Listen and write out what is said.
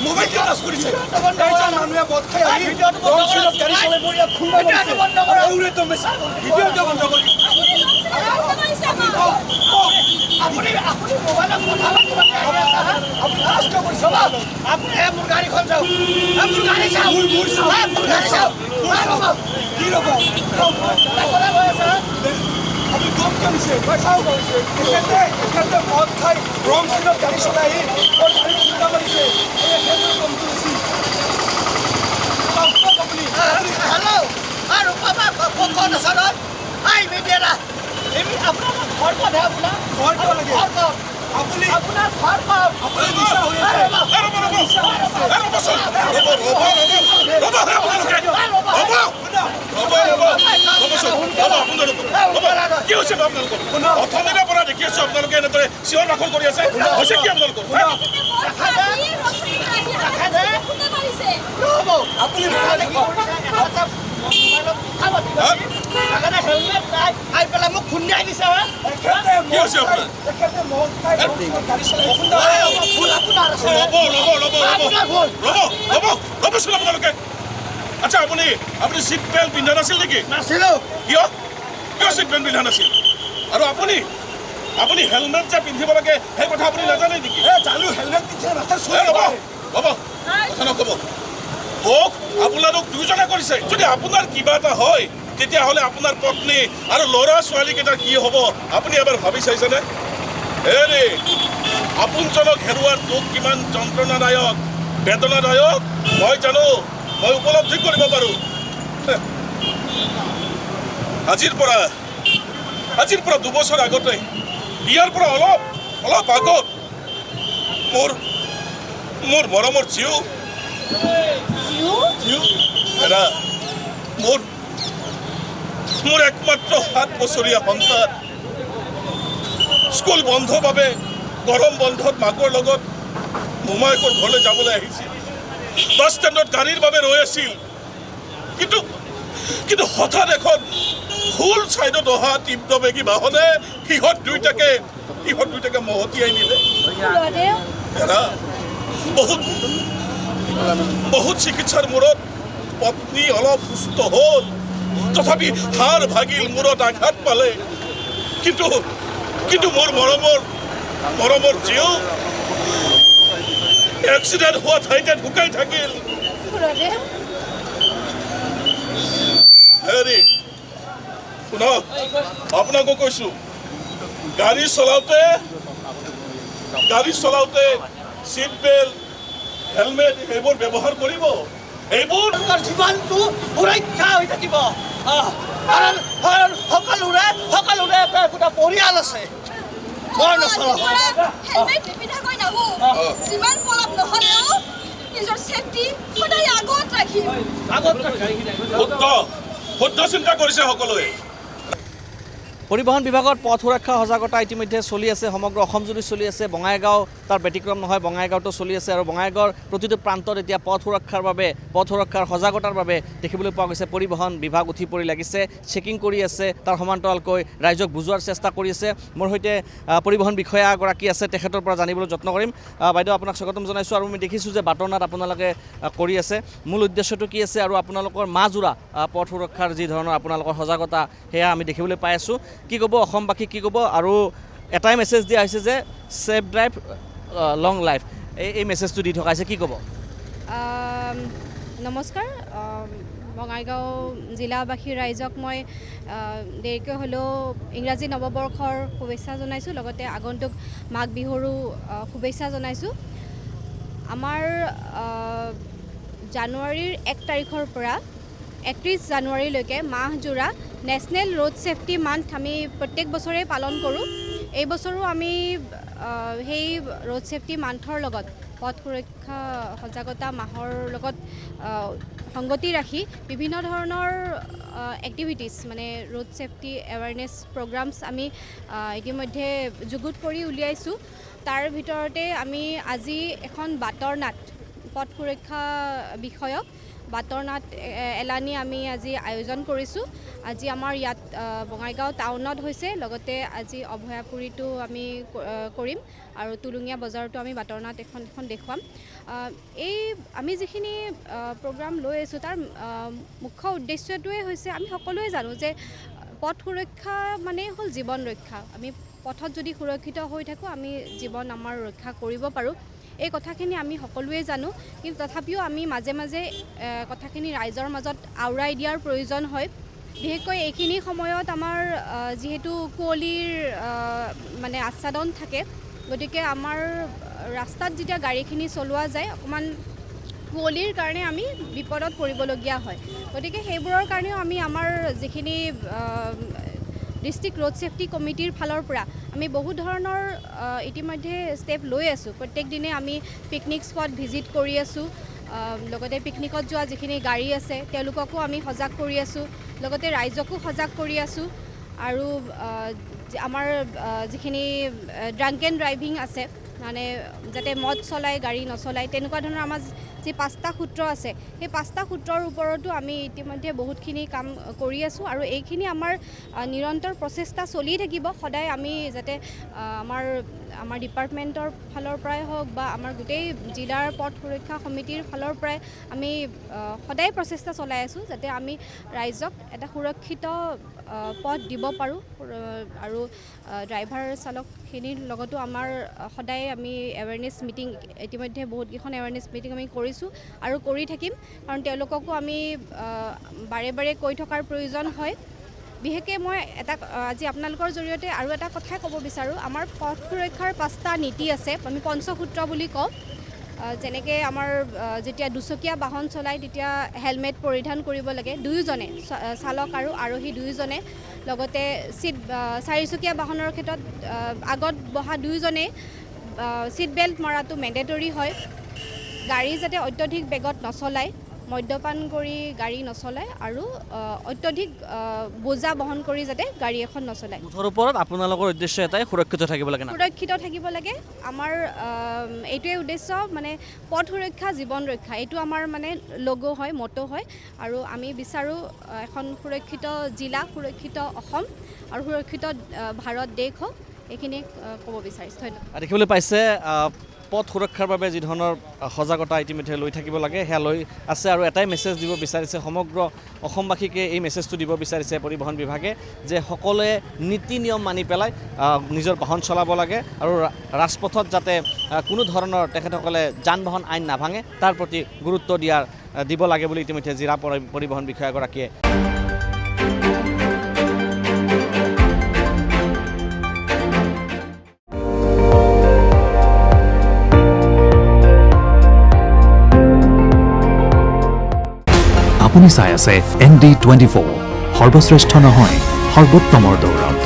Mobile touch কৰিছে এইজন মানুহে মদ খাই আহি ৰংচিলত গাড়ী চলাই বঢ়িয়া খুন্দা মাৰিছে এওঁৰে তো মেছা ভিডিঅ'টো বন্ধ কৰি আপুনি মোবাইলত কথা আপুনি কষ্ট কৰিছে আপুনি মোৰ গাড়ীখন চাওক মোৰ গাড়ী চাওক মোৰ চাওক কি ৰ'ব আপুনি গম কামিছে চাওক এখেতে মদ খাই ৰংচিলত গাড়ী চলাই আহি খুন্দা মাৰিছে Hello, aduh papa, kok ada sana? Hai media dah. Ini apa? Khorkot hai apna. Khorkot lagi. Khorkot. Apna khorkot. Apna bisa hoye. কি হৈছে আপোনালোকৰ অথনিৰে পৰা দেখি আছো আপোনালোকে এনেদৰে চিঞৰ বাখৰ কৰি আছে হৈছে কি আপোনালোকৰ আপুনি মোক খুন্দিয়াই দিছে কি হৈছে আপোনাৰ ৰ'বচোন আপোনালোকে আচ্ছা আপুনি চিট বেল্ট পিন্ধা নাছিল নেকি নাছিলো কিয় চিট বেল্ট পিন্ধা নাছিল আৰু আপুনি হেলমেট যে পিন্ধিব লাগে সেই কথা আপুনি নাজানে নেকি জানো হেলমেট পিন্ধা ৰ'ব কথা নক'ব মোক আপোনালোক দুজনে কৰিছে যদি আপোনাৰ কিবা এটা হয় তেতিয়াহ'লে আপোনাৰ পত্নী আৰু ল'ৰা ছোৱালীকেইটাৰ কি হ'ব আপুনি এবাৰ ভাবি চাইছেনে হেৰি আপোনজনক হেৰুৱাৰ দুখ কিমান যন্ত্ৰণাদায়ক বেদনাদায়ক মই জানো মই উপলব্ধি কৰিব পাৰোঁ আজিৰ পৰা 2 বছৰ আগতে ইয়াৰ পৰা অলপ আগত মোৰ মৰমৰ জীউ এৰা মোৰ একমাত্ৰ 7 বছৰীয়া সন্তান স্কুল বন্ধৰ বাবে গৰম বন্ধত মাকৰ লগত মোমায়েকৰ ঘৰলৈ যাবলৈ আহিছিল বাছ ষ্টেণ্ডত গাড়ীৰ বাবে ৰৈ আছিল কিন্তু হঠাৎ এখন ফুল ছাইডত অহা তীব্ৰবেগী বাহনে সিহঁত দুইটাকে মহতিয়াই নিলে এৰা বহুত চিকিৎসাৰ মূৰত পত্নী অলপ সুস্থ হ'ল তথাপি হাড় ভাগিল মূৰত আঘাত পালে কিন্তু মোৰ মৰমৰ জীউ এক্সিডেণ্ট হোৱা ঠাইতে ঢুকাই থাকিল হেৰি শুনক আপোনাকো কৈছোঁ গাড়ী চলাওঁতে চিট বেল্ট হেলমেট এইবোৰ ব্যৱহাৰ কৰিব এইবোৰ জীৱনটো সুৰক্ষা হৈ থাকিব কাৰণ সকলোৰে এটা পৰিয়াল আছে মই নচলাওঁ হেলমেট নিপিন্ধাকৈ নাহো যিমান পলম নহ'লেও নিজৰ ছেফটি সদায় আগত ৰাখিম শুদ্ধ চিন্তা কৰিছে সকলোৱে পৰিবহণ বিভাগৰ পথ সুৰক্ষা সজাগতা ইতিমধ্যে চলি আছে সমগ্ৰ অসম জুৰি চলি আছে বঙাইগাঁও তাৰ ব্যতিক্ৰম নহয় বঙাইগাঁৱতো চলি আছে আৰু বঙাইগাঁৱৰ প্ৰতিটো প্ৰান্তত এতিয়া পথ সুৰক্ষাৰ সজাগতাৰ বাবে দেখিবলৈ পোৱা গৈছে পৰিবহণ বিভাগ উঠি পৰি লাগিছে চেকিং কৰি আছে তাৰ সমান্তৰালকৈ ৰাইজক বুজোৱাৰ চেষ্টা কৰি আছে মোৰ সৈতে পৰিবহণ বিষয়াগৰাকী আছে তেখেতৰ পৰা জানিবলৈ যত্ন কৰিম বাইদেউ আপোনাক স্বাগতম জনাইছোঁ আৰু মই দেখিছোঁ যে বাটনাত আপোনালোকে কৰি আছে মূল উদ্দেশ্যটো কি আছে আৰু আপোনালোকৰ মাজোৰা পথ সুৰক্ষাৰ যি ধৰণৰ আপোনালোকৰ সজাগতা সেয়া আমি দেখিবলৈ পাই আছোঁ কি ক'ব অসমবাসী কি ক'ব আৰু এটাই মেছেজ দিয়া হৈছে যে ছেফ ড্ৰাইভ লং লাইফ এই মেছেজটো দি থকা হৈছে কি ক'ব নমস্কাৰ বঙাইগাঁও জিলাবাসীৰ ৰাইজক মই দেৰিকৈ হ'লেও ইংৰাজী নৱবৰ্ষৰ শুভেচ্ছা জনাইছোঁ লগতে আগন্তুক মাঘ বিহুৰো শুভেচ্ছা জনাইছোঁ আমাৰ জানুৱাৰীৰ 1 তাৰিখৰ পৰা 31 জানুৱাৰীলৈকে মাহজোৰা নেশ্যনেল ৰোড ছেফটি মান্থ আমি প্ৰত্যেক বছৰে পালন কৰোঁ এই বছৰো আমি সেই ৰোড ছেফটি মান্থৰ লগত পথ সুৰক্ষা সজাগতা মাহৰ লগত সংগতি ৰাখি বিভিন্ন ধৰণৰ এক্টিভিটিছ মানে ৰোড ছেফটি এৱাৰনেছ প্ৰগ্ৰামছ আমি ইতিমধ্যে যুগুত কৰি উলিয়াইছোঁ তাৰ ভিতৰতে আমি আজি এখন বাটৰ নাট পথ সুৰক্ষা বিষয়ক বাটৰ নাট এলানি আমি আজি আয়োজন কৰিছোঁ। আজি আমাৰ ইয়াত বঙাইগাঁও টাউনত হৈছে, লগতে আজি অভয়াপুৰীটো আমি কৰিম আৰু টুলুঙীয়া বজাৰতো আমি বাটৰ নাট এখন দেখুৱাম। এই আমি যিখিনি প্ৰগ্ৰাম লৈ আছোঁ তাৰ মুখ্য উদ্দেশ্যটোৱে হৈছে, আমি সকলোৱে জানো যে পথ সুৰক্ষা মানেই হ'ল জীৱন ৰক্ষা। আমি পথত যদি সুৰক্ষিত হৈ থাকোঁ, আমি জীৱন আমাৰ ৰক্ষা কৰিব পাৰোঁ। এই কথাখিনি আমি সকলোৱে জানো, কিন্তু তথাপিও আমি মাজে মাজে কথাখিনি ৰাইজৰ মাজত আওৰাই দিয়াৰ প্ৰয়োজন হয়। বিশেষকৈ এইখিনি সময়ত আমাৰ যিহেতু কুঁৱলীৰ মানে আচ্ছাদন থাকে, গতিকে আমাৰ ৰাস্তাত যেতিয়া গাড়ীখিনি চলোৱা যায়, অকণমান কুঁৱলীৰ কাৰণে আমি বিপদত পৰিবলগীয়া হয়। গতিকে সেইবোৰৰ কাৰণেও আমি আমাৰ যিখিনি ডিষ্ট্ৰিক্ট ৰোড ছেফটি কমিটিৰ ফালৰ পৰা আমি বহু ধৰণৰ ইতিমধ্যে ষ্টেপ লৈ আছোঁ। প্ৰত্যেক দিনে আমি পিকনিক স্পট ভিজিট কৰি আছোঁ, লগতে পিকনিকত যোৱা যিখিনি গাড়ী আছে তেওঁলোককো আমি সজাগ কৰি আছোঁ, লগতে ৰাইজকো সজাগ কৰি আছোঁ। আৰু আমাৰ যিখিনি ড্ৰাংক এণ্ড ড্ৰাইভিং আছে, মানে যাতে মদ চলাই গাড়ী নচলায়, তেনেকুৱা ধৰণৰ আমাৰ যি 5টা সূত্ৰ আছে, সেই 5টা সূত্ৰৰ ওপৰতো আমি ইতিমধ্যে বহুতখিনি কাম কৰি আছোঁ। আৰু এইখিনি আমাৰ নিৰন্তৰ প্ৰচেষ্টা চলি থাকিব। সদায় আমি যাতে আমাৰ ডিপাৰ্টমেণ্টৰ ফালৰ পৰাই হওক বা আমাৰ গোটেই জিলাৰ পথ সুৰক্ষা সমিতিৰ ফালৰ পৰাই আমি সদায় প্ৰচেষ্টা চলাই আছোঁ, যাতে আমি ৰাইজক এটা সুৰক্ষিত পথ দিব পাৰোঁ। আৰু ড্ৰাইভাৰ চালকখিনিৰ লগতো আমাৰ সদায় আমি এৱাৰনেছ মিটিং, ইতিমধ্যে বহুতকেইখন এৱাৰনেছ মিটিং আমি কৰিছোঁ আৰু কৰি থাকিম, কাৰণ তেওঁলোককো আমি বাৰে বাৰে কৈ থকাৰ প্ৰয়োজন হয়। বিশেষকৈ মই আজি আপোনালোকৰ জৰিয়তে আৰু এটা কথাই ক'ব বিচাৰোঁ। আমাৰ পথ সুৰক্ষাৰ 5টা নীতি আছে, আমি পঞ্চসূত্ৰ বুলি কওঁ। যেনেকৈ আমাৰ যেতিয়া দুচকীয়া বাহন চলায় তেতিয়া হেলমেট পৰিধান কৰিব লাগে, দুয়োজনে, চালক আৰু আৰোহী দুয়োজনে। লগতে চাৰিচকীয়া বাহনৰ ক্ষেত্ৰত আগত বহা দুয়োজনেই ছিট বেল্ট মৰাটো মেণ্ডেটৰী হয়। গাড়ী যাতে অত্যধিক বেগত নচলায়, মদ্যপান কৰি গাড়ী নচলায়, আৰু অত্যধিক বোজা বহন কৰি যাতে গাড়ী এখন নচলায়। মুঠৰ ওপৰত আপোনালোকৰ উদ্দেশ্য এটাই, সুৰক্ষিত থাকিব লাগে। সুৰক্ষিত থাকিব লাগে। আমাৰ এইটোৱে উদ্দেশ্য, মানে পথ সুৰক্ষা জীৱন ৰক্ষা, এইটো আমাৰ মানে লগ' হয়, মটো হয়। আৰু আমি বিচাৰোঁ এখন সুৰক্ষিত জিলা, সুৰক্ষিত অসম আৰু সুৰক্ষিত ভাৰত দেশ হওক, এইখিনি ক'ব বিচাৰিছোঁ। ধন্যবাদ। দেখিবলৈ পাইছে পথ সুৰক্ষাৰ বাবে যি ধৰণৰ সজাগতা ইতিমধ্যে লৈ থাকিব লাগে, সেয়া লৈ আছে। আৰু এটাই মেছেজ দিব বিচাৰিছে, সমগ্ৰ অসমবাসীকে এই মেছেজটো দিব বিচাৰিছে পৰিবহণ বিভাগে, যে সকলোৱে নীতি নিয়ম মানি পেলাই নিজৰ বাহন চলাব লাগে, আৰু ৰাজপথত যাতে কোনো ধৰণৰ তেখেতসকলে যান বাহন আইন নাভাঙে তাৰ প্ৰতি গুৰুত্ব দিব লাগে বুলি ইতিমধ্যে জিলা পৰিবহণ বিষয়াগৰাকীয়ে আপুনি চাই আছে ND24, সৰ্বশ্ৰেষ্ঠ নহয়, সৰ্বোত্তমৰ দৌৰত।